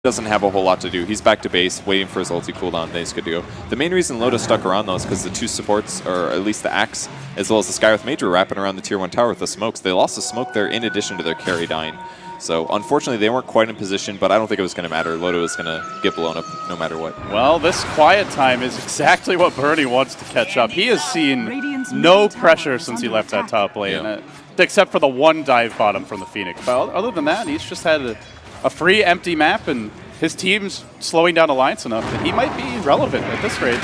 doesn't have a whole lot to do. He's back to base, waiting for his ulti cooldown, then he's good to go. The main reason Loda stuck around, though, is because the two supports, or at least the Axe, as well as the Skywrath Mage, were wrapping around the Tier 1 tower with the smokes. They lost the smoke there in addition to their carry dying. So, unfortunately, they weren't quite in position, but I don't think it was going to matter. Loda was going to get blown up no matter what. Well, this quiet time is exactly what Bernie wants to catch up. He has seen no pressure since he left that top lane, except for the one dive bottom from the Phoenix. But other than that, he's just had a free, empty map, and his team's slowing down Alliance enough that he might be relevant at this rate.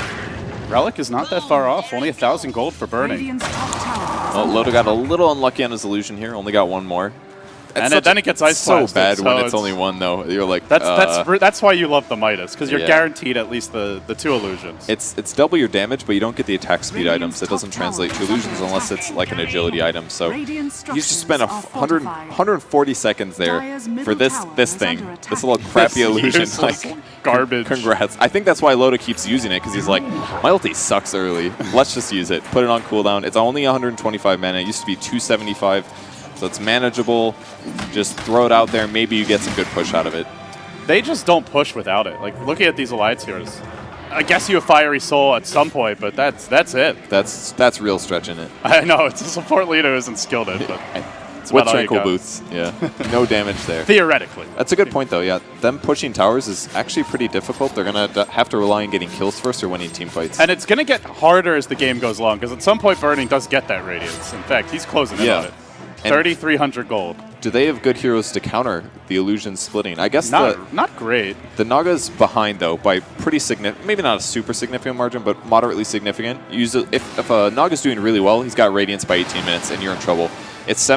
Relic is not that far off, only 1,000 gold for Burning. Well, Loda got a little unlucky on his illusion here, only got one more. And then it gets ice so blasted, bad when it's only one, though. You're like, that's why you love the Midas, because you're guaranteed at least the two illusions. It's double your damage, but you don't get the attack speed items. It doesn't translate to illusions unless it's like an agility item. So you just spent 140 seconds there for this thing, this little crappy illusion. Like garbage. Congrats. I think that's why Loda keeps using it, because he's like, my ulti sucks early. Let's just use it. Put it on cooldown. It's only 125 mana. It used to be 275. So it's manageable. Just throw it out there. Maybe you get some good push out of it. They just don't push without it. Like, looking at these Alliance heroes, I guess you have Fiery Soul at some point, but that's it. That's real stretching it. I know. It's a support leader who isn't skilled in, but it's with Tranquil Boots. Yeah. No damage there. Theoretically. That's a good point, though. Yeah. Them pushing towers is actually pretty difficult. They're going to have to rely on getting kills first or winning team fights. And it's going to get harder as the game goes along, because at some point Burning does get that Radiance. In fact, he's closing in on it. 3,300 gold. Do they have good heroes to counter the illusion splitting? I guess not great. The Naga's behind, though, by pretty significant, maybe not a super significant margin, but moderately significant. If a Naga's doing really well, he's got Radiance by 18 minutes, and you're in trouble. It's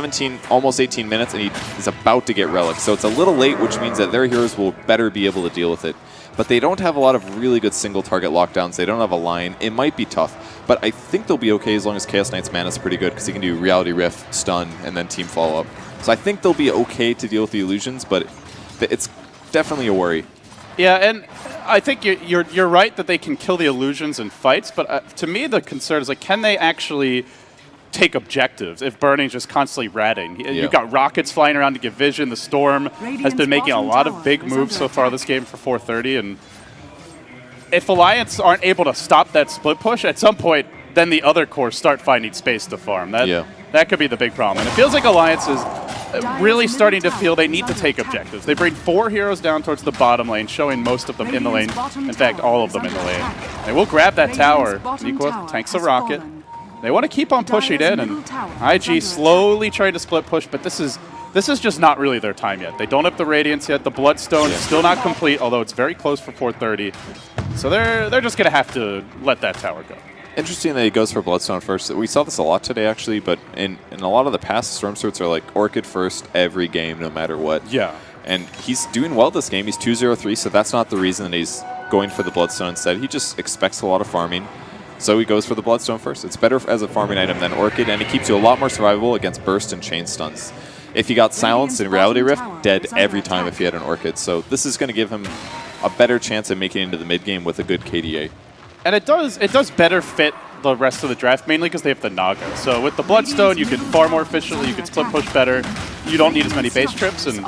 almost 18 minutes, and he is about to get Relic. So it's a little late, which means that their heroes will better be able to deal with it. But they don't have a lot of really good single-target lockdowns. They don't have a line. It might be tough, but I think they'll be okay as long as Chaos Knight's mana is pretty good, because he can do Reality Rift, Stun, and then Team Follow-Up. So I think they'll be okay to deal with the illusions, but it's definitely a worry. Yeah, and I think you're right that they can kill the illusions in fights, but to me the concern is, like, can they actually take objectives if Burning's just constantly ratting? You've got rockets flying around to give vision. The Storm has been making a lot of big moves so far this game for 430, and if Alliance aren't able to stop that split push, at some point, then the other cores start finding space to farm. That could be the big problem. And it feels like Alliance is really starting to feel they need to take objectives. They bring 4 heroes down towards the bottom lane, showing most of them in the lane. In fact, all of them in the lane. They will grab that tower. Neeko tanks a rocket. They want to keep on pushing in, and IG slowly trying to split push, but this is just not really their time yet. They don't have the Radiance yet. The Bloodstone is still not complete, although it's very close for 430. So they're just going to have to let that tower go. Interesting that he goes for Bloodstone first. We saw this a lot today, actually, but in a lot of the past, Storm Suits are like Orchid first every game, no matter what. Yeah. And he's doing well this game. He's 2-0-3, so that's not the reason that he's going for the Bloodstone instead. He just expects a lot of farming. So he goes for the Bloodstone first. It's better as a farming item than Orchid, and it keeps you a lot more survivable against Burst and Chain Stuns. If he got Silenced in Reality Rift, dead every time if he had an Orchid. So this is going to give him a better chance of making it into the mid-game with a good KDA. And it does better fit the rest of the draft, mainly because they have the Naga. So with the Bloodstone, you can farm more efficiently, you can split push better, you don't need as many base trips, and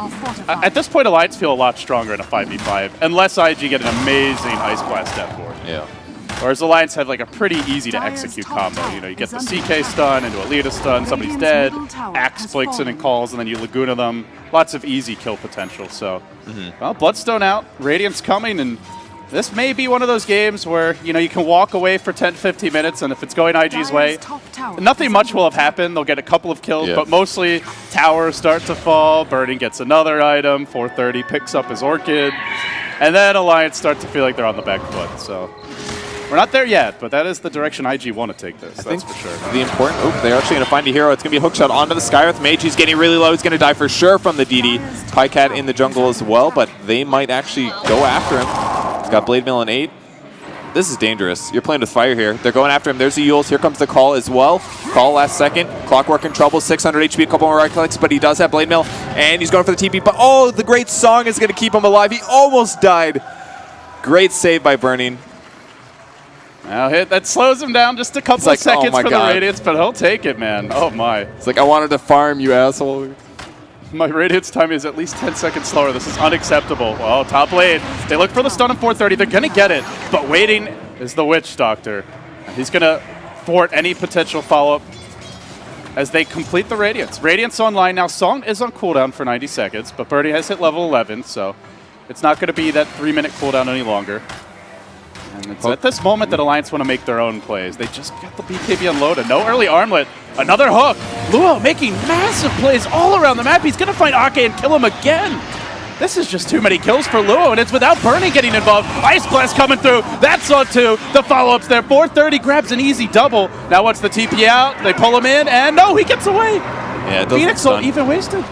at this point, Alliance feel a lot stronger in a 5v5, unless IG get an amazing Ice Blast death board. Yeah. Whereas Alliance had like a pretty easy to execute combo. You know, you get the CK stun into a Lita stun, somebody's dead, Axe breaks in and calls, and then you Laguna them. Lots of easy kill potential. So, well, Bloodstone out, Radiance coming, and this may be one of those games where, you know, you can walk away for 10-15 minutes, and if it's going IG's way, nothing much will have happened. They'll get a couple of kills, but mostly towers start to fall, Burning gets another item, 430 picks up his Orchid, and then Alliance start to feel like they're on the back foot. So we're not there yet, but that is the direction IG want to take this, that's for sure. The important, they're actually going to find a hero. It's going to be a hookshot onto the Skywrath Mage. He's getting really low. He's going to die for sure from the DD. Pycat in the jungle as well, but they might actually go after him. He's got Blade Mail in 8. This is dangerous. You're playing with fire here. They're going after him. There's the Yules. Here comes the call as well. Call last second. Clockwork in trouble. 600 HP, a couple more right clicks, but he does have Blade Mail, and he's going for the TP. But oh, the great song is going to keep him alive. He almost died. Great save by Burning. Now that slows him down just a couple of seconds for the Radiance, but he'll take it, man. Oh my. It's like, I wanted to farm, you asshole. My Radiant's time is at least 10 seconds slower. This is unacceptable. Well, top lane. They look for the stun on 430. They're going to get it. But waiting is the Witch Doctor. He's going to thwart any potential follow-up as they complete the Radiance. Radiance online now. Song is on cooldown for 90 seconds, but Birdie has hit level 11, so it's not going to be that 3-minute cooldown any longer. And it's at this moment that Alliance want to make their own plays. They just got the BKB unloaded. No early armlet. Another hook. Luo making massive plays all around the map. He's going to find Ake and kill him again. This is just too many kills for Luo, and it's without Burning getting involved. Ice Blast coming through. That's on 2. The follow-up's there. 430 grabs an easy double. Now once the TP out, they pull him in, and no, he gets away. Yeah, Phoenix so even wasted.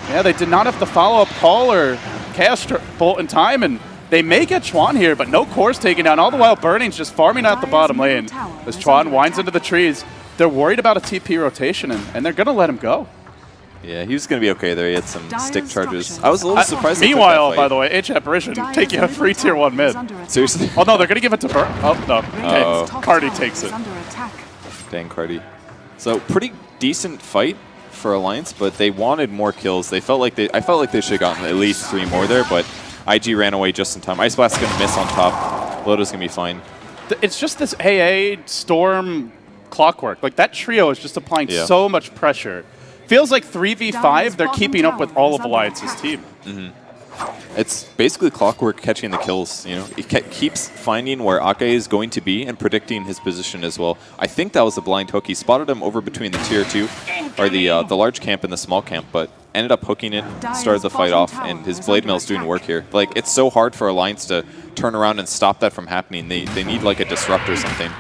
Yeah, they did not have the follow-up call or Chaos Bolt in time, and they may get Chuan here, but no cores taken down. All the while, Burning's just farming out the bottom lane. As Chuan winds into the trees, they're worried about a TP rotation, and they're going to let him go. Yeah, he was going to be okay there. He had some stick charges. I was a little surprised. Meanwhile, by the way, H Apparition taking a free tier 1 mid. Seriously? Oh, no, they're going to give it to Burn. Oh, no. Okay. Cardi takes it. Dang, Cardi. So, pretty decent fight for Alliance, but they wanted more kills. They felt like I felt like they should have gotten at least 3 more there, but IG ran away just in time. Ice Blast's going to miss on top. Lodo's going to be fine. It's just this AA, Storm, Clockwork. Like, that trio is just applying so much pressure. Feels like 3v5, they're keeping up with all of Alliance's team. It's basically Clockwork catching the kills. You know, he keeps finding where Ake is going to be and predicting his position as well. I think that was a blind hook. He spotted him over between the tier 2, or the large camp and the small camp, but ended up hooking it, started the fight off, and his Blade Mail's doing work here. Like, it's so hard for Alliance to turn around and stop that from happening. They need like a disrupt or something.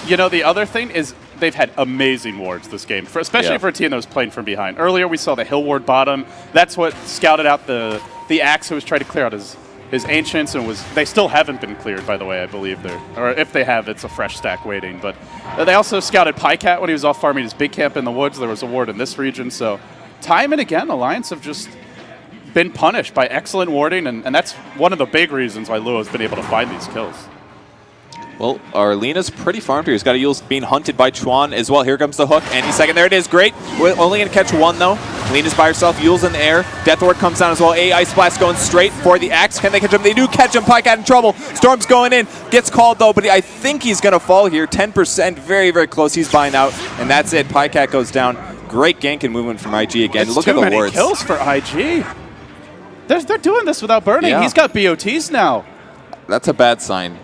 You know, the other thing is they've had amazing wards this game, especially for a team that was playing from behind. Earlier we saw the Hill ward bottom. That's what scouted out the Axe, who was trying to clear out his Ancients, and they still haven't been cleared, by the way, I believe. Or if they have, it's a fresh stack waiting. But they also scouted Pycat when he was off farming his big camp in the woods. There was a ward in this region. So time and again, Alliance have just been punished by excellent warding, and that's one of the big reasons why Luo has been able to find these kills. Well, Arlena's pretty farmed here. He's got a Yule's being hunted by Chuan as well. Here comes the hook. And he's second. There it is. Great. We're only going to catch 1, though. Lena's by herself. Yule's in the air. Death Ward comes down as well. Ice Blast going straight for the Axe. Can they catch him? They do catch him. Pycat in trouble. Storm's going in. Gets called, though, but I think he's going to fall here. 10%. Very, very close. He's buying out. And that's it. Pycat goes down. Great gank and movement from IG again. Look at the wards. Too many kills for IG. They're doing this without Burning. Yeah. He's got BOTs now. That's a bad sign.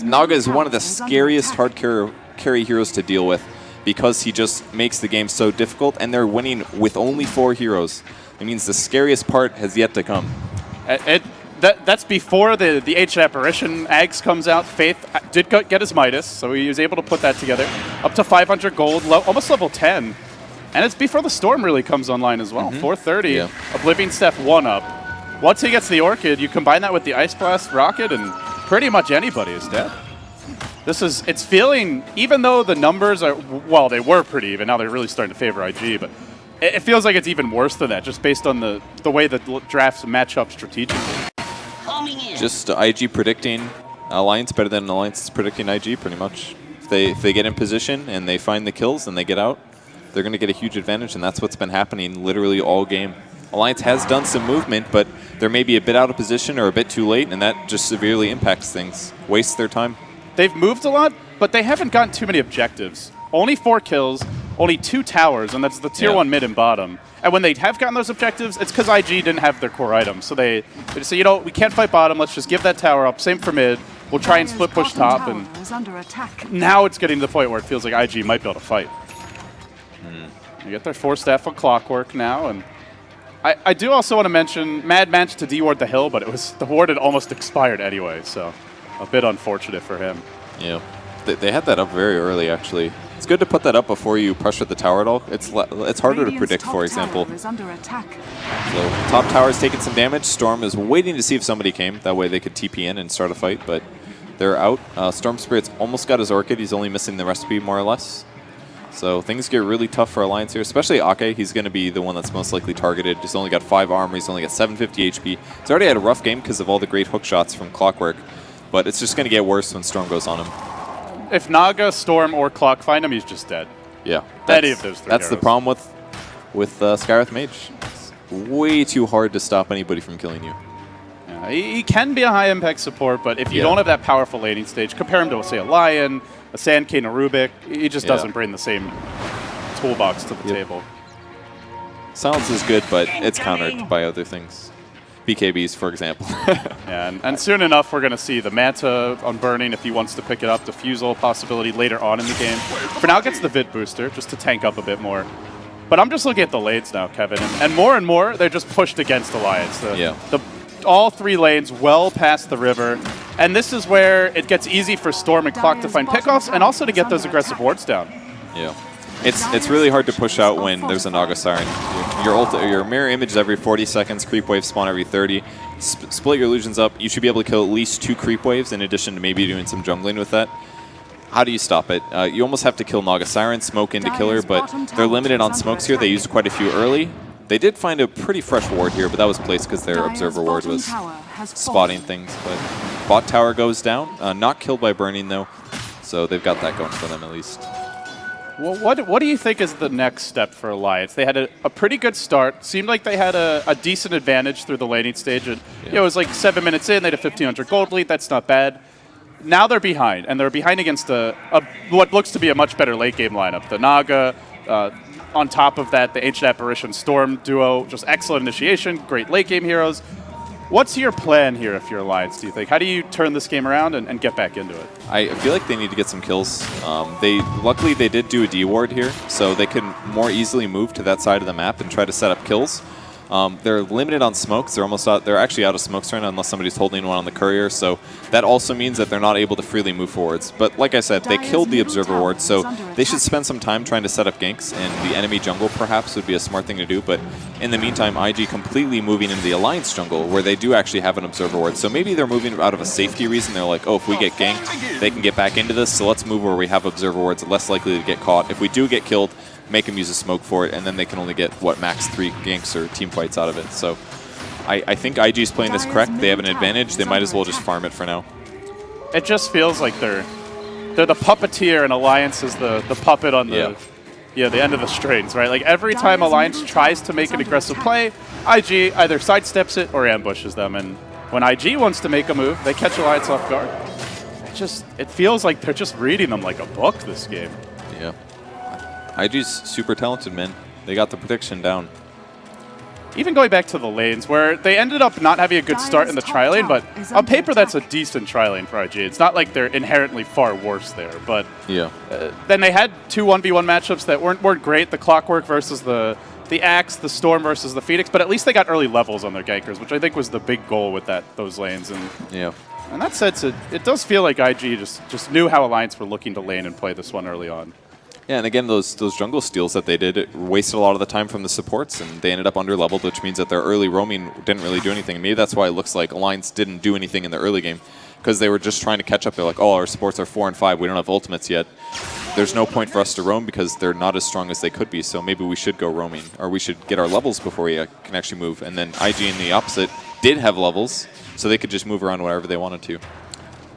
Naga is one of the scariest hard carry heroes to deal with because he just makes the game so difficult, and they're winning with only 4 heroes. It means the scariest part has yet to come. That's before the H Apparition Ags comes out. Faith did get his Midas, so he was able to put that together. Up to 500 gold, almost level 10. And it's before the Storm really comes online as well. 430, yeah. Oblivion Steph 1-up. Once he gets the Orchid, you combine that with the Ice Blast Rocket, and pretty much anybody is dead. It's feeling, even though the numbers are, well, they were pretty even, now they're really starting to favor IG, but it feels like it's even worse than that, just based on the way the drafts match up strategically. Just IG predicting Alliance better than Alliance is predicting IG, pretty much. If they get in position and they find the kills and they get out, they're going to get a huge advantage, and that's what's been happening literally all game. Alliance has done some movement, but they're maybe a bit out of position or a bit too late, and that just severely impacts things, wastes their time. They've moved a lot, but they haven't gotten too many objectives. Only 4 kills, only 2 towers, and that's the tier 1 mid and bottom. And when they have gotten those objectives, it's because IG didn't have their core items. So they just say, you know, we can't fight bottom, let's just give that tower up. Same for mid. We'll try and split push top, and now it's getting to the point where it feels like IG might be able to fight. You get their 4 staff on Clockwork now, and I do also want to mention Mad managed to de-ward the Hill, but the ward had almost expired anyway, so a bit unfortunate for him. Yeah, they had that up very early, actually. It's good to put that up before you pressure the tower at all. It's harder to predict, for example. So top tower is taking some damage. Storm is waiting to see if somebody came. That way they could TP in and start a fight, but they're out. Storm Spirit's almost got his Orchid. He's only missing the recipe, more or less. So things get really tough for Alliance here, especially Ake. He's going to be the one that's most likely targeted. He's only got 5 armor. He's only got 750 HP. He's already had a rough game because of all the great hook shots from Clockwork, but it's just going to get worse when Storm goes on him. If Naga, Storm, or Clock find him, he's just dead. Yeah. Any of those 3 That's heroes. The problem with Skywrath Mage. It's way too hard to stop anybody from killing you. Yeah, he can be a high-impact support, but if you don't have that powerful laning stage, compare him to, say, a Lion, a Sand King, a Rubik, he just doesn't bring the same toolbox to the table. Silence is good, but it's countered by other things. BKBs, for example. Yeah, and soon enough, we're going to see the Manta on Burning if he wants to pick it up, Diffusal possibility later on in the game. For now, gets the Vid Booster just to tank up a bit more. But I'm just looking at the lanes now, Kevin, and more, they're just pushed against Alliance. All 3 lanes well past the river, and this is where it gets easy for Storm and Clock to find pickoffs and also to get those aggressive wards down. Yeah. It's really hard to push out when there's a Naga Siren. Your mirror image is every 40 seconds, creep wave spawn every 30. Split your illusions up. You should be able to kill at least 2 creep waves in addition to maybe doing some jungling with that. How do you stop it? You almost have to kill Naga Siren, smoke into killer, but they're limited on smokes here. They used quite a few early. They did find a pretty fresh ward here, but that was placed because their observer ward was spotting things. But bot tower goes down. Not killed by Burning, though, so they've got that going for them at least. Well, what do you think is the next step for Alliance? They had a pretty good start. Seemed like they had a decent advantage through the laning stage. And, it was like 7 minutes in, they had a 1,500 gold lead. That's not bad. Now they're behind, and they're behind against what looks to be a much better late game lineup. The Naga, on top of that, the Ancient Apparition Storm duo, just excellent initiation, great late game heroes. What's your plan here if you're Alliance, do you think? How do you turn this game around and get back into it? I feel like they need to get some kills. Luckily, they did do a D ward here, so they can more easily move to that side of the map and try to set up kills. They're limited on smokes. They're almost out. They're actually out of smokes right now unless somebody's holding one on the courier. So that also means that they're not able to freely move forwards. But like I said, they killed the observer ward, so they should spend some time trying to set up ganks. And the enemy jungle perhaps would be a smart thing to do. But in the meantime, IG completely moving into the Alliance jungle where they do actually have an observer ward. So maybe they're moving out of a safety reason. They're like, oh, if we get ganked, they can get back into this. So let's move where we have observer wards, less likely to get caught. If we do get killed, make them use a smoke for it, and then they can only get, what, max 3 ganks or team fights out of it. So I think IG is playing this correct. They have an advantage. They might as well just farm it for now. It just feels like they're the puppeteer and Alliance is the puppet on the end of the strings, right? Like every time Alliance tries to make an aggressive play, IG either sidesteps it or ambushes them. And when IG wants to make a move, they catch Alliance off guard. It feels like they're just reading them like a book this game. Yeah. IG's super talented, man. They got the prediction down. Even going back to the lanes, where they ended up not having a good start in the tri-lane, but on paper that's a decent tri-lane for IG. It's not like they're inherently far worse there, but then they had 2 1v1 matchups that weren't great. The Clockwork versus the Axe, the Storm versus the Phoenix, but at least they got early levels on their gankers, which I think was the big goal with those lanes. And that said, it does feel like IG just knew how Alliance were looking to lane and play this one early on. Yeah, and again, those jungle steals that they did, it wasted a lot of the time from the supports, and they ended up under-leveled, which means that their early roaming didn't really do anything. And maybe that's why it looks like Alliance didn't do anything in the early game, because they were just trying to catch up. They're like, oh, our supports are 4 and 5, we don't have ultimates yet. There's no point for us to roam because they're not as strong as they could be, so maybe we should go roaming, or we should get our levels before we can actually move. And then IG in the opposite did have levels, so they could just move around wherever they wanted to.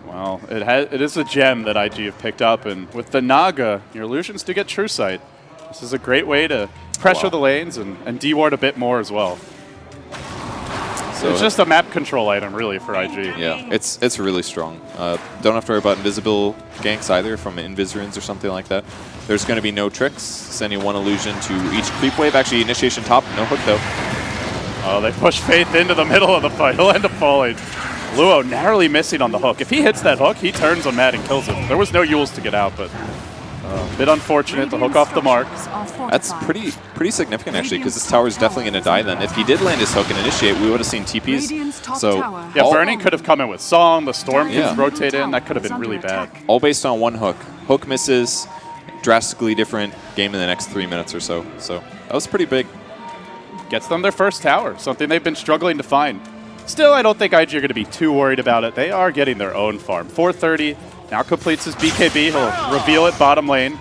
Well, it is a gem that IG have picked up, and with the Naga, your illusions do get True Sight. This is a great way to pressure the lanes and de-ward a bit more as well. So it's just a map control item, really, for IG. Yeah, it's really strong. Don't have to worry about invisible ganks either from Invis runes or something like that. There's going to be no tricks. Sending 1 illusion to each creep wave. Actually, initiation top, no hook though. Oh, they push Faith into the middle of the fight. He'll end up falling. Luo narrowly missing on the hook. If he hits that hook, he turns on Matt and kills him. There was no Yules to get out, but a bit unfortunate. The hook off the mark. That's pretty significant, actually, because this tower is definitely going to die then. If he did land his hook and initiate, we would have seen TPs. So yeah, Burning could have come in with Song. The Storm can rotate in. That could have been really bad. All based on 1 hook. Hook misses, drastically different game in the next 3 minutes or so. So that was pretty big. Gets them their first tower, something they've been struggling to find. Still, I don't think IG are going to be too worried about it. They are getting their own farm. 430 now completes his BKB. He'll reveal it bottom lane.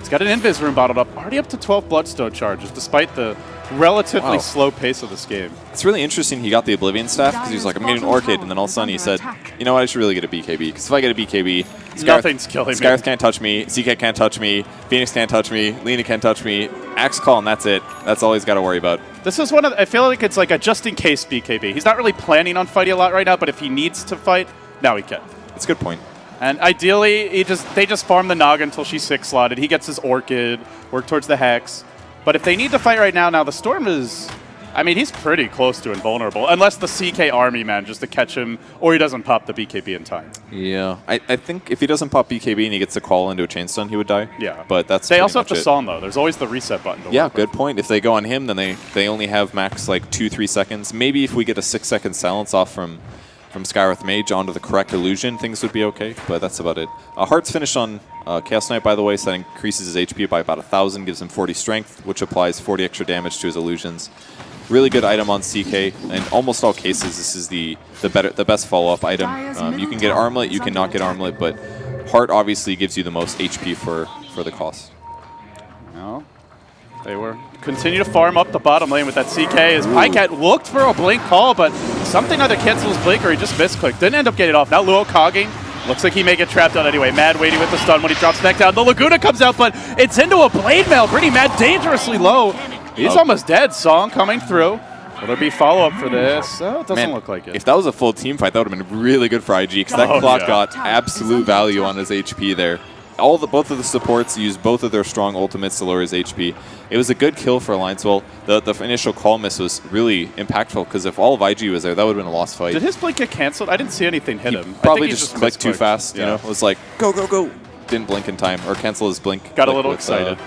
He's got an Invis Room bottled up, already up to 12 Bloodstone charges, despite the relatively slow pace of this game. It's really interesting he got the Oblivion staff because he was like, I'm getting an Orchid, and then all of a sudden he said, you know what, I should really get a BKB, because if I get a BKB, nothing's killing me. Scarth can't touch me, ZK can't touch me, Phoenix can't touch me, Lena can't touch me, Axe Call, and that's it. That's all he's got to worry about. This is one of, I feel like it's like a just-in-case BKB. He's not really planning on fighting a lot right now, but if he needs to fight, now he can. That's a good point. And ideally, they just farm the Naga until she's 6-slotted. He gets his Orchid, work towards the Hex. But if they need to fight right now, the Storm is... I mean, he's pretty close to invulnerable, unless the CK army manages to catch him, or he doesn't pop the BKB in time. Yeah. I think if he doesn't pop BKB and he gets a call into a chain stun, he would die. Yeah. But that's They also have to Psalm, though. There's always the reset button. Yeah, good point. If they go on him, then they only have max like 2-3 seconds. Maybe if we get a 6-second silence off from Skywrath Mage onto the correct illusion, things would be okay, but that's about it. Heart's finished on Chaos Knight, by the way, so that increases his HP by about 1,000, gives him 40 strength, which applies 40 extra damage to his illusions. Really good item on CK. In almost all cases, this is the best follow-up item. You can get Armlet, you cannot get Armlet, but Heart obviously gives you the most HP for the cost. No. They were continue to farm up the bottom lane with that CK as Pycat looked for a blink call, but something either cancels blink or he just misclicked. Didn't end up getting off. Now Luo cogging. Looks like he may get trapped out anyway. Mad waiting with the stun when he drops back down. The Laguna comes out, but it's into a Blade Mail. Pretty Mad dangerously low. He's almost dead. Song coming through. Will there be follow-up for this? Oh, it doesn't look like it. If that was a full team fight, that would have been really good for IG, because that clock got absolute value on his HP there. Both of the supports used both of their strong ultimates to lower his HP. It was a good kill for Alliance. Well, the initial call miss was really impactful, because if all of IG was there, that would have been a lost fight. Did his blink get canceled? I didn't see anything hit him. Probably just clicked too fast. You know, it was like, go, go, go. Didn't blink in time, or cancel his blink. Got a little excited.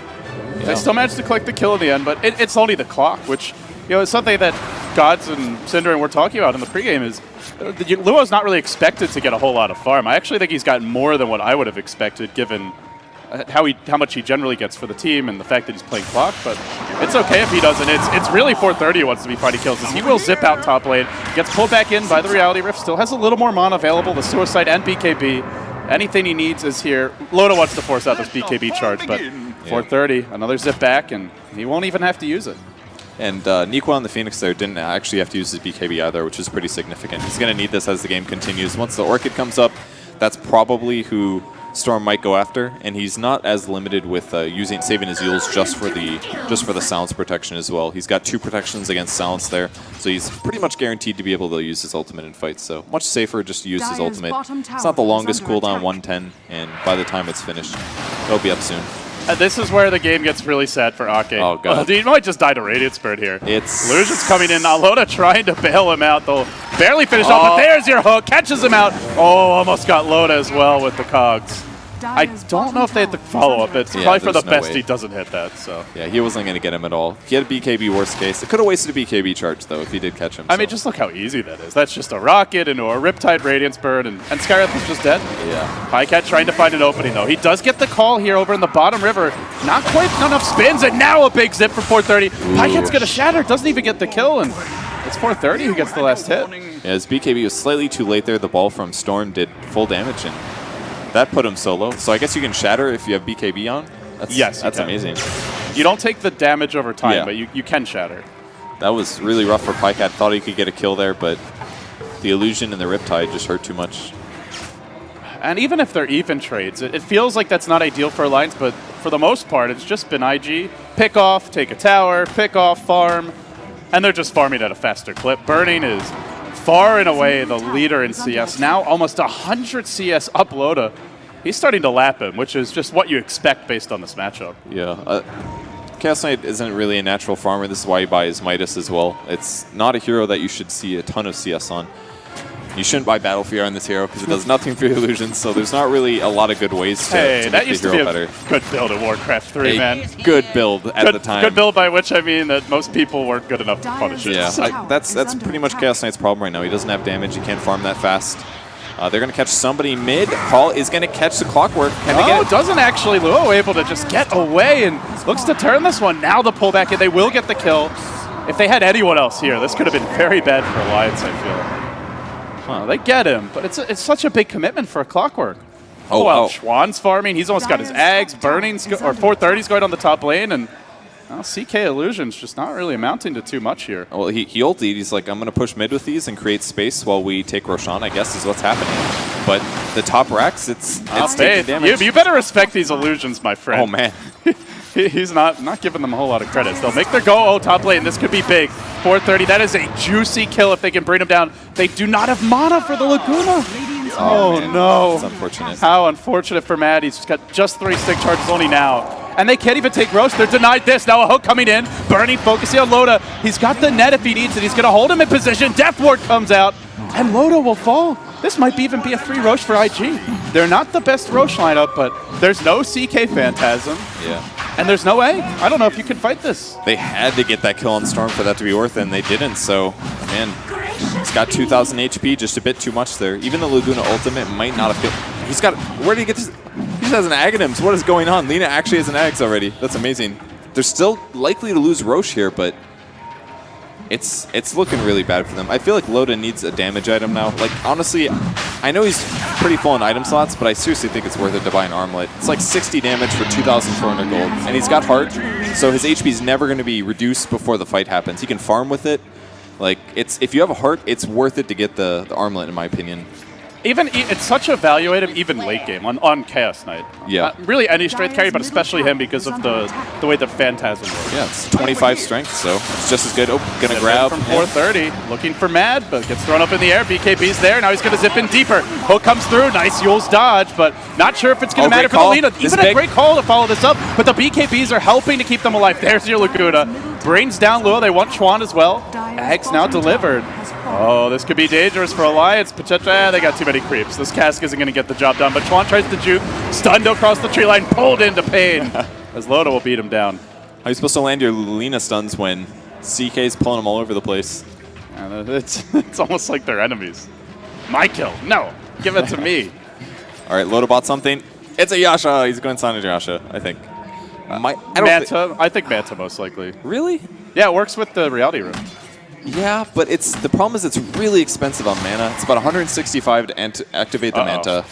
They still managed to collect the kill in the end, but it's only the clock, which is something that Gods and Synderen were talking about in the pregame is Luo's not really expected to get a whole lot of farm. I actually think he's gotten more than what I would have expected, given how much he generally gets for the team and the fact that he's playing clock, but it's okay if he doesn't. It's really 430 who wants to be fighting kills, as he will zip out top lane, gets pulled back in by the Reality Rift, still has a little more mana available, the Suicide and BKB. Anything he needs is here. Loda wants to force out this BKB charge, but 430, another zip back, and he won't even have to use it. And Nikwa on the Phoenix there didn't actually have to use his BKB either, which is pretty significant. He's going to need this as the game continues. Once the Orchid comes up, that's probably who Storm might go after, and he's not as limited with saving his Euls just for the silence protection as well. He's got 2 protections against silence there, so he's pretty much guaranteed to be able to use his ultimate in fights. So much safer just to use his ultimate. It's not the longest cooldown, 110, and by the time it's finished, it'll be up soon. This is where the game gets really sad for Ake. Oh, God. He might just die to Radiant Spirit here. Illusion's coming in. Loda trying to bail him out. They'll barely finish off, but there's your hook. Catches him out. Oh, almost got Loda as well with the cogs. I don't know if they had the follow-up. It's probably for the best he doesn't hit that. So yeah, he wasn't going to get him at all. He had a BKB worst case. It could have wasted a BKB charge, though, if he did catch him. I mean, just look how easy that is. That's just a rocket into a Riptide Radiance Bird, and Skywrath is just dead. Yeah. Pycat trying to find an opening, though. He does get the call here over in the bottom river. Not quite enough spins, and now a big zip for 430. Pycat's going to shatter. Doesn't even get the kill, and it's 430 who gets the last hit. Yeah, his BKB was slightly too late there. The ball from Storm did full damage, and that put him solo. So I guess you can shatter if you have BKB on? That's amazing. You don't take the damage over time, but you can shatter. That was really rough for Pycat. Thought he could get a kill there, but the illusion and the Riptide just hurt too much. And even if they're even trades, it feels like that's not ideal for Alliance, but for the most part, it's just been IG. Pick off, take a tower, pick off, farm, and they're just farming at a faster clip. Burning is far and away the leader in CS. Now almost 100 CS up Loda. He's starting to lap him, which is just what you expect based on this matchup. Yeah. Chaos Knight isn't really a natural farmer. This is why he buys Midas as well. It's not a hero that you should see a ton of CS on. You shouldn't buy Battle Fear on this hero because it does nothing for your illusions, so there's not really a lot of good ways to make the hero better. Good build in Warcraft 3, man. Good build at the time. Good build by which I mean that most people weren't good enough to punish it. Yeah, that's pretty much Chaos Knight's problem right now. He doesn't have damage. He can't farm that fast. They're going to catch somebody mid. Paul is going to catch the Clockwork. Can they get it? Doesn't actually. Luo able to just get away and looks to turn this one. Now the pullback, and they will get the kill. If they had anyone else here, this could have been very bad for Alliance, I feel. They get him, but it's such a big commitment for a Clockwork. Oh, wow. wow. Schwann's farming. He's almost got his eggs. Burning's or 430's going on the top lane, and well, CK Illusion's just not really amounting to too much here. Well, he ultied. He's like, I'm going to push mid with these and create space while we take Roshan, I guess is what's happening. But the top racks, it's taking damage. You better respect these Illusions, my friend. Oh, man. He's not giving them a whole lot of credits. They'll make their go top lane. This could be big. 430, that is a juicy kill if they can bring him down. They do not have mana for the Laguna. Oh, man. no. That's unfortunate. How unfortunate for Matt. He's got just 3 stick charges only now. And they can't even take Roche. They're denied this. Now a hook coming in. Burning, focusing on Loda. He's got the net if he needs it. He's going to hold him in position. Death Ward comes out. And Loda will fall. This might even be a free Roche for IG. They're not the best Roche lineup, but there's no CK Phantasm. Yeah. And there's no way. I don't know if you can fight this. They had to get that kill on Storm for that to be worth it, and they didn't. So, man, he's got 2,000 HP, just a bit too much there. Even the Laguna ultimate might not have killed. He's got. Where did he get this? He just has an Aghanims. What is going on? Lina actually has an Ags already. That's amazing. They're still likely to lose Roche here, but it's looking really bad for them. I feel like Loda needs a damage item now. Like, honestly, I know he's pretty full in item slots, but I seriously think it's worth it to buy an armlet. It's like 60 damage for 2,400 gold. And he's got heart, so his HP is never going to be reduced before the fight happens. He can farm with it. Like, if you have a heart, it's worth it to get the armlet, in my opinion. It's such a value item, even late game on Chaos Knight. Yeah. Really any strength carry, but especially him because of the way the Phantasm works. Yeah, it's 25 strength, so it's just as good. Oh, gonna grab. From 430, looking for Mad, but gets thrown up in the air. BKB's there, now he's gonna zip in deeper. Hook comes through, nice Yule's dodge, but not sure if it's gonna matter for the Lina. Even a great call to follow this up, but the BKBs are helping to keep them alive. There's your Laguna. Brings down Lua, they want Schwann as well. Ags now delivered. Oh, this could be dangerous for Alliance. Potentially, they got too many creeps. This cask isn't going to get the job done, but Schwann tries to juke. Stunned across the tree line, pulled into pain. As Loda will beat him down. How are you supposed to land your Lina stuns when CK's pulling them all over the place? Yeah, it's almost like they're enemies. My kill. No, give it to me. All right, Loda bought something. It's a Yasha. He's going to sign a Yasha, I think. Manta. I think Manta most likely. Really? Yeah, it works with the Reality Room. Yeah, but the problem is it's really expensive on mana. It's about 165 to activate the Manta.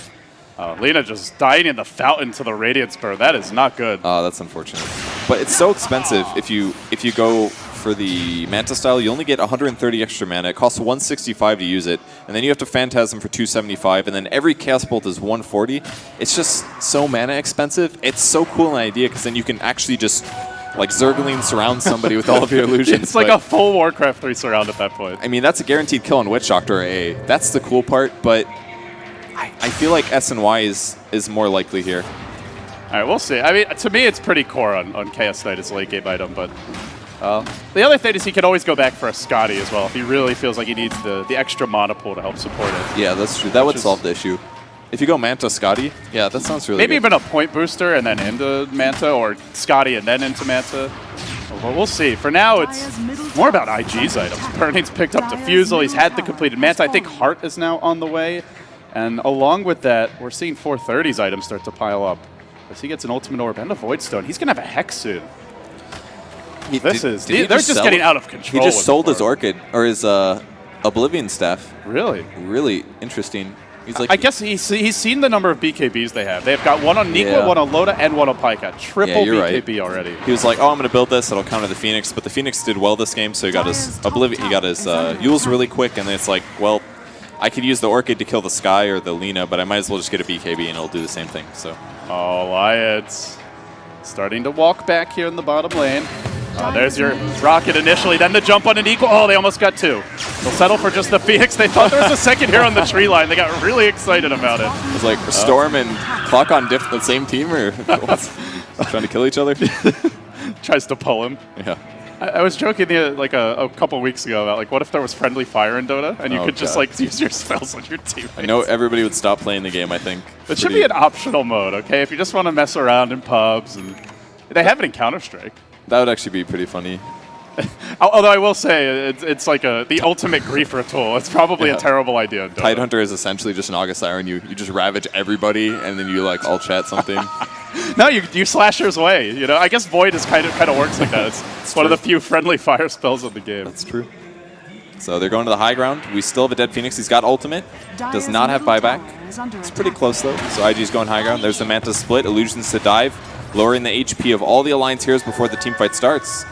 Lina just dying in the fountain to the Radiance Burn. That is not good. Oh, that's unfortunate. But it's so expensive if you go for the Manta style. You only get 130 extra mana. It costs 165 to use it, and then you have to Phantasm for 275, and then every Chaos Bolt is 140. It's just so mana expensive. It's so cool an idea because then you can actually just like Zergling surround somebody with all of your illusions. It's like a full Warcraft 3 surround at that point. I mean, that's a guaranteed kill on Witch Doctor A. That's the cool part, but I feel like S and Y is more likely here. All right, we'll see. I mean, to me, it's pretty core on Chaos Knight as a late game item, but the other thing is he can always go back for a Scotty as well if he really feels like he needs the extra mana pool to help support it. Yeah, that's true. That would solve the issue. If you go Manta, Scotty, yeah, that sounds really Maybe good. even a point booster and then into Manta, or Scotty and then into Manta. Well, we'll see. For now, it's more about IG's items. Burning's picked up Diffusal. He's had the completed Manta. I think Heart is now on the way. And along with that, we're seeing 430's items start to pile up. As he gets an Ultimate Orb and a Void Stone, he's going to have a Hex soon. They're just getting out of control. He just sold his Orchid, or his Oblivion Staff. Really? Really interesting. He's like, I guess he's seen the number of BKBs they have. They've got one on Nikwa, one on Loda, and one on Pika. Triple BKB already. He was like, oh, I'm going to build this. It'll counter the Phoenix. But the Phoenix did well this game, so he got his Oblivion. He got his Yules really quick, and then it's like, well, I could use the Orchid to kill the Sky or the Lina, but I might as well just get a BKB, and it'll do the same thing. So, Alliance starting to walk back here in the bottom lane. There's your Rocket initially, then the jump on an equal. Oh, they almost got 2. They'll settle for just the Phoenix. They thought there was a second here on the tree line. They got really excited about it. It was like Storm and Clock on the same team, or trying to kill each other? Tries to pull him. Yeah. I was joking like a couple weeks ago about like, what if there was friendly fire in Dota and you could just like use your spells on your teammates? I know everybody would stop playing the game, I think. It should be an optional mode, okay? If you just want to mess around in pubs, and they have it in Counter-Strike. That would actually be pretty funny. Although I will say, it's like the ultimate griefer tool. It's probably a terrible idea. Tidehunter is essentially just an August Siren. You just ravage everybody, and then you like all chat something. No, you Slasher's Way. You know, I guess Void is kind of works like that. It's one of the few friendly fire spells in the game. That's true. So they're going to the high ground. We still have a dead Phoenix. He's got ultimate. Does not have buyback. It's pretty close, though. So IG's going high ground. There's the Manta split. Illusions to dive, lowering the HP of all the Alliance heroes before the team fight starts.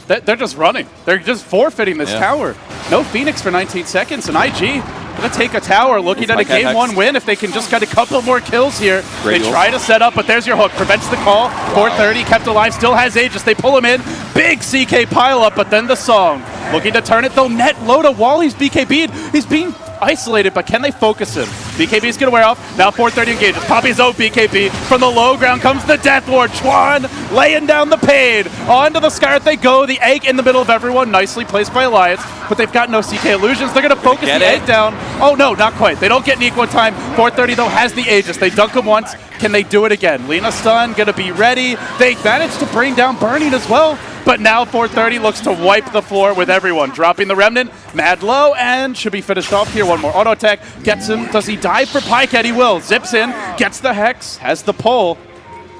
They're just running. They're just forfeiting this tower. No Phoenix for 19 seconds, and IG going to take a tower, looking at a Game 1 win if they can just get a couple more kills here. They try to set up, but there's your hook. Prevents the call. 430 kept alive, still has Aegis. They pull him in. Big CK pile up, but then the song. Looking to turn it, though. Net low to wall. He's BKB'd. He's being isolated, but can they focus him? BKB's going to wear off. Now 430 engages. Poppy's out BKB. From the low ground comes the Death Ward. Chuan laying down the pain. Onto the Scarlet they go. The egg in the middle of everyone. Nicely placed by Alliance, but they've got no CK illusions. They're going to focus the egg down. Oh, no, not quite. They don't get an equal time. 430, though, has the Aegis. They dunk him once. Can they do it again? Lina stun, going to be ready. They managed to bring down Burning as well. But now 430 looks to wipe the floor with everyone. Dropping the Remnant, mad low, and should be finished off here. One more auto attack, gets him. Does he dive for Pycat? He will. Zips in, gets the Hex, has the pull.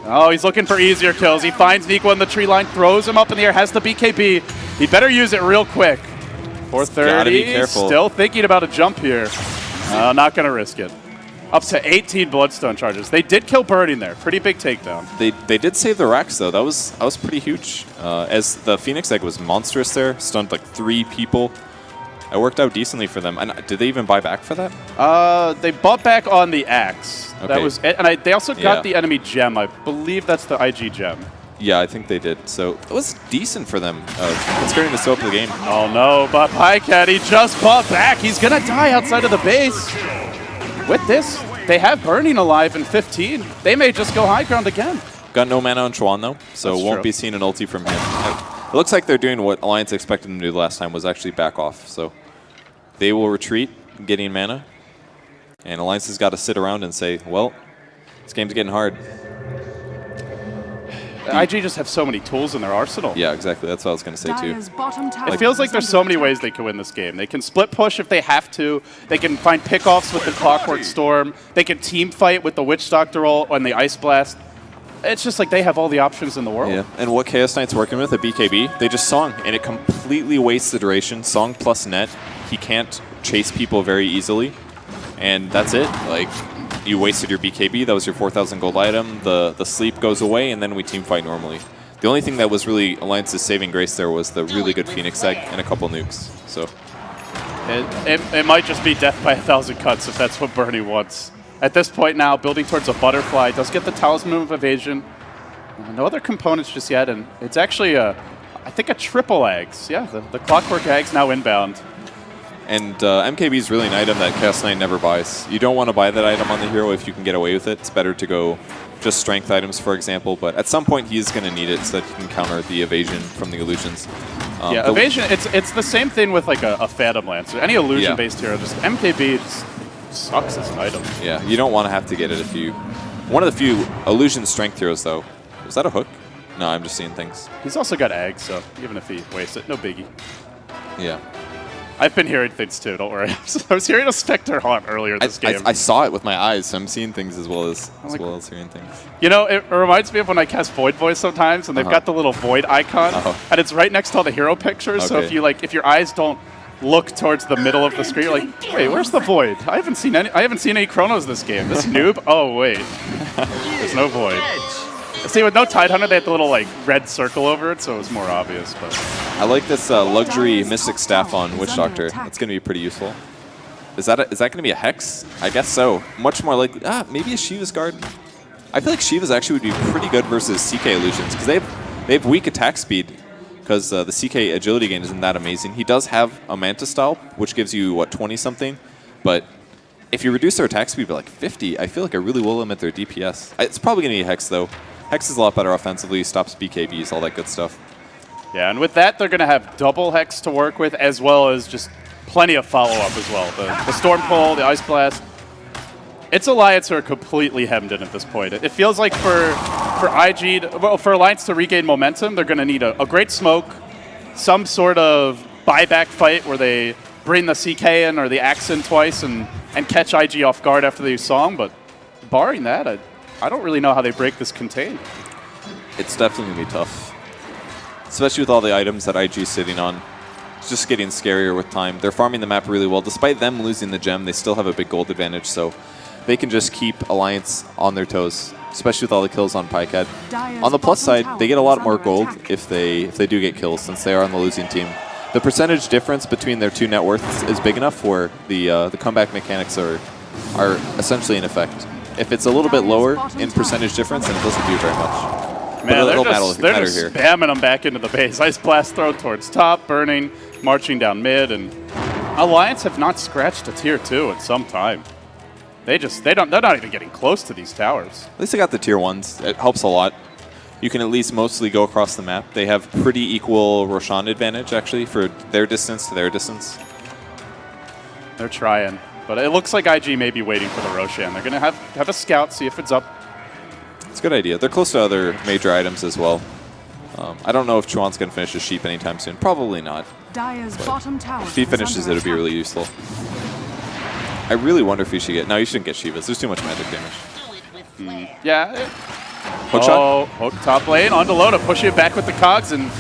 Oh, he's looking for easier kills. He finds Nico on the tree line, throws him up in the air, has the BKB. He better use it real quick. 430, still thinking about a jump here. Not going to risk it. Up to 18 Bloodstone charges. They did kill Burning there. Pretty big takedown. They did save the racks, though. That was pretty huge. As the Phoenix Egg was monstrous there. Stunned like 3 people. It worked out decently for them. And did they even buy back for that? They bought back on the axe. Okay. That was it. And they also got the enemy gem. I believe that's the IG gem. Yeah, I think they did. So it was decent for them, considering the scope of the game. Oh no, but Pycat, he just bought back. He's going to die outside of the base. With this, they have Burning alive in 15. They may just go high ground again. Got no mana on Chuan, though, so That's won't true. be seeing an ulti from him. It looks like they're doing what Alliance expected them to do the last time, was actually back off. So they will retreat, getting mana. And Alliance has got to sit around and say, well, this game's getting hard. IG just have so many tools in their arsenal. Yeah, exactly. That's what I was going to say, too. It feels like there's so many ways they can win this game. They can split push if they have to. They can find pickoffs with the Clockwork Storm. They can team fight with the Witch Doctor ult and the Ice Blast. It's just like they have all the options in the world. Yeah, and what Chaos Knight's working with, a BKB, they just Song, and it completely wastes the duration. Song plus net, he can't chase people very easily, and that's it. Like, you wasted your BKB, that was your 4,000 gold item, the sleep goes away, and then we team fight normally. The only thing that was really Alliance's saving grace there was the really good Phoenix Egg and a couple nukes. So It might just be death by 1,000 cuts if that's what Bernie wants. At this point now, building towards a butterfly, does get the Talisman of Evasion. No other components just yet, and it's actually I think a triple Ags. Yeah, the Clockwork Ags now inbound. And MKB is really an item that Chaos Knight never buys. You don't want to buy that item on the hero if you can get away with it. It's better to go just strength items, for example, but at some point he is going to need it so that he can counter the evasion from the illusions. Yeah, evasion, it's the same thing with like a Phantom Lancer. Any illusion-based hero, just MKB just sucks as an item. Yeah, you don't want to have to get it if you... One of the few illusion strength heroes, though. Was that a hook? No, I'm just seeing things. He's also got Ag, so even if he wastes it, no biggie. Yeah. I've been hearing things too, don't worry. I was hearing a Spectre Haunt earlier this game. I saw it with my eyes, so I'm seeing things as well as hearing things. You know, it reminds me of when I cast Void Voice sometimes, and they've got the little Void icon, and it's right next to all the hero pictures. So if your eyes don't look towards the middle of the screen, you're like, wait, where's the Void? I haven't seen any Chronos this game. This noob? Oh wait, there's no Void. See, with no Tidehunter, they had the little like red circle over it, so it was more obvious. But I like this luxury Mystic Staff on Witch Doctor. That's going to be pretty useful. Is that going to be a Hex? I guess so. Much more likely. Maybe a Shiva's Guard. I feel like Shiva's actually would be pretty good versus CK Illusions because they have weak attack speed because the CK agility gain isn't that amazing. He does have a Manta style, which gives you, what, 20-something? But if you reduce their attack speed by like 50, I feel like it really will limit their DPS. It's probably going to be a Hex, though. Hex is a lot better offensively, stops BKBs, all that good stuff. Yeah, and with that, they're going to have double Hex to work with, as well as just plenty of follow-up as well. The Storm Pull, the Ice Blast. It's Alliance who are completely hemmed in at this point. It feels like for Alliance to regain momentum, they're going to need a great smoke, some sort of buyback fight where they bring the CK in or the Axe in twice and catch IG off guard after they use Song, but barring that, I don't really know how they break this contain. It's definitely going to be tough. Especially with all the items that IG's sitting on. It's just getting scarier with time. They're farming the map really well. Despite them losing the gem, they still have a big gold advantage, so they can just keep Alliance on their toes, especially with all the kills on Pycat. On the plus side, they get a lot more gold if they do get kills, since they are on the losing team. The percentage difference between their two net worths is big enough where the comeback mechanics are essentially in effect. If it's a little bit lower in percentage difference, then it doesn't do very much. Man, they're just spamming them back into the base. Ice Blast throw towards top, Burning, marching down mid, and Alliance have not scratched a tier 2 in some time. They're not even getting close to these towers. At least they got the tier 1s. It helps a lot. You can at least mostly go across the map. They have pretty equal Roshan advantage, actually, for their distance to their distance. They're trying, but it looks like IG may be waiting for the Roshan. They're going to have a scout, see if it's up. It's a good idea. They're close to other major items as well. I don't know if Chuan's going to finish his sheep anytime soon. Probably not. If he finishes it, it'd be really useful. I really wonder if he should get... No, you shouldn't get Shivas. There's too much magic damage. Yeah. Hook shot. Hook top lane, onto Loda, pushing it back with the cogs, and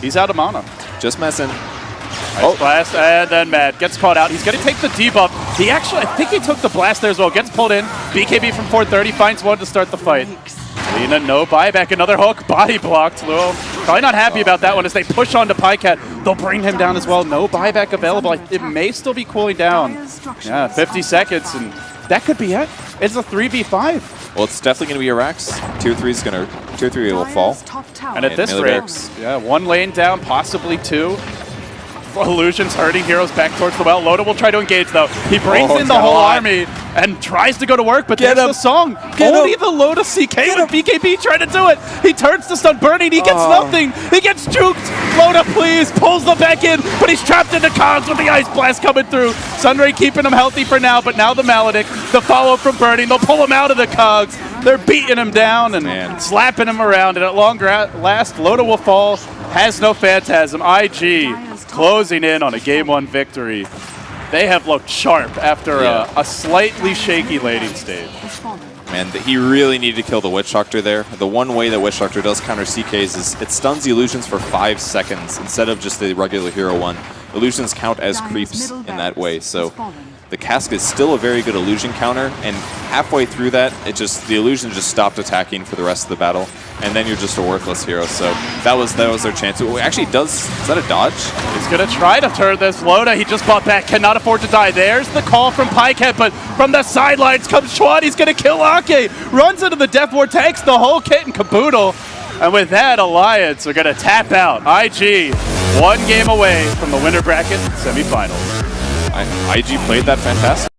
he's out of mana. Just messing. Ice Blast, and then Matt gets caught out. He's going to take the debuff. He actually, I think he took the blast there as well. Gets pulled in. BKB from 430, finds one to start the fight. Lina, no buyback. Another hook, body blocked. Luo probably not happy about that one as they push on to Pycat. They'll bring him down as well. No buyback available. It may still be cooling down. Yeah, 50 seconds, and that could be it. It's a 3v5. Well, it's definitely going to be a Rax. Tier 3 will fall. And at this rate, yeah, one lane down, possibly two. Illusion's hurting heroes back towards the well. Loda will try to engage, though. He brings in the whole army and tries to go to work, but there's the song. Only the Loda CK with BKB trying to do it. He turns to stun Burning. He gets nothing. He gets juked. Loda, please, pulls them back in, but he's trapped in the cogs with the Ice Blast coming through. Sunray keeping him healthy for now, but now the Maledict, the follow-up from Burning. They'll pull him out of the cogs. They're beating him down and slapping him around, and at long last, Loda will fall. Has no Phantasm. IG closing in on a Game 1 victory. They have looked sharp after a slightly shaky laning stage. Man, he really needed to kill the Witch Doctor there. The one way that Witch Doctor does counter CKs is it stuns the illusions for 5 seconds instead of just the regular hero one. Illusions count as creeps in that way, so the Cask is still a very good illusion counter, and halfway through that, the illusion just stopped attacking for the rest of the battle, and then you're just a worthless hero. So that was their chance. It actually is that a dodge? He's going to try to turn this. Loda, he just bought back, cannot afford to die. There's the call from Pycat, but from the sidelines comes Chuan. He's going to kill Ake. Runs into the Death Ward, takes the whole kit and caboodle. And with that, Alliance are going to tap out. IG, one game away from the winner bracket semifinals. IG played that fantastic.